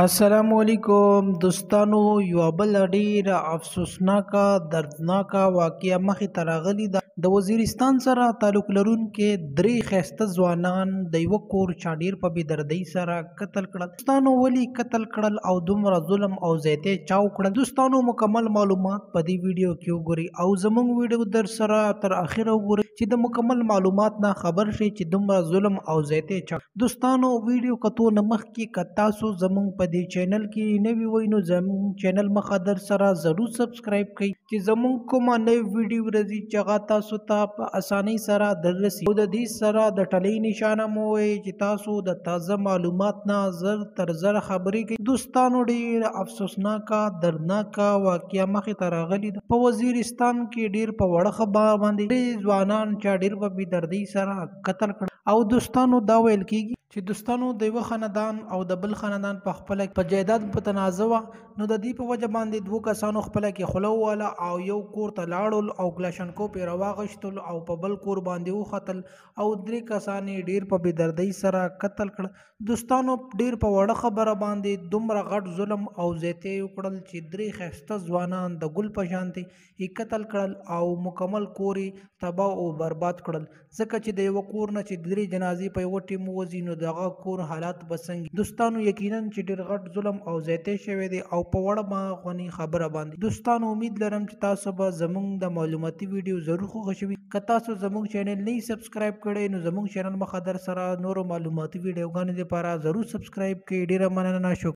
अस्सलामुअलैकुम दोस्तانو یو بل ډیره افسوسناکه دردناکه واقعه مخې ته راغلې ده د وزیرستان سره تعلق لرونکي درې ښایسته ځوانان د یوه کور چاډیر په بېدردۍ سره قتل کړل. دوستانو ولې قتل کړل او دومره ظلم او زیاتی چا وکړل؟ دوستانو مکمل معلومات په دې ویډیو کې وګورئ او زموږ ویډیو در سره تر اخره وګورئ چې د مکمل معلومات نه خبر شئ چې دومره ظلم او زیاتی چا. دوستانو ویډیو کتو نه مخکې که تاسو زموږ په دې چینل کې نوي وئ نو زموږ چینل مخه در سره ضرور سبسکرایب کړئ چې زموږ کومه نوې ویډیو راځي چې هغه تاسو ته په اسانۍ سره دررسي او د دې سره د ټلۍ نشانه مو ووایئ چې تاسو د تازه معلومات نه زر تر زر خبرې کوئ. دوستانو ډېره افسوسناکه دردناکه واقعه مخې ته راغلې ده. په وزیرستان کې ډېر په وړه خبره باندې درې ځوانان چا ډېر په بېدردۍ سره قتل کړل او دوستانو دا ویل کېږي چې دوستانو د یوه خاندان او د بل خاندان په خپله په جایداد په تنازع وه نو د دې په وجه باندې دوو کسانو خپله کې خوله ووهله او یو کور ته لاړل او کلاشنکوف یې راواغېستل او په بل کور باندې وختل او درې کسان یې ډېر په بېدردۍ سره قتل کړل. دوستانو ډېر په وړه خبره باندې دومره غټ ظلم او زیاتی وکړل چې درې ښایسته ځوانان د ګل په شانتې یې قتل کړل او مکمل کور یې تباه او برباد کړل ځکه چې د یوه کور نه چې درې جنازې په یوه ټیم ووځي نو دغه کور حالات به څنګه. دوستانو یقینا چې ډېر غټ ظلم او زیاتی شوی دی او په وړه غونې خبره باندې. دوستانو امید لرم چې تاسو به زموږ د معلوماتي ویډیو ضرور خوښ شوي. که تاسو زموږ چینل نه سبسکرایب کړئ نو زموږ چینل مخه در سره نورو معلوماتي ویډیوګانو لپاره ضرور سبسکرایب کړئ. ډېره مننه. شکریہ.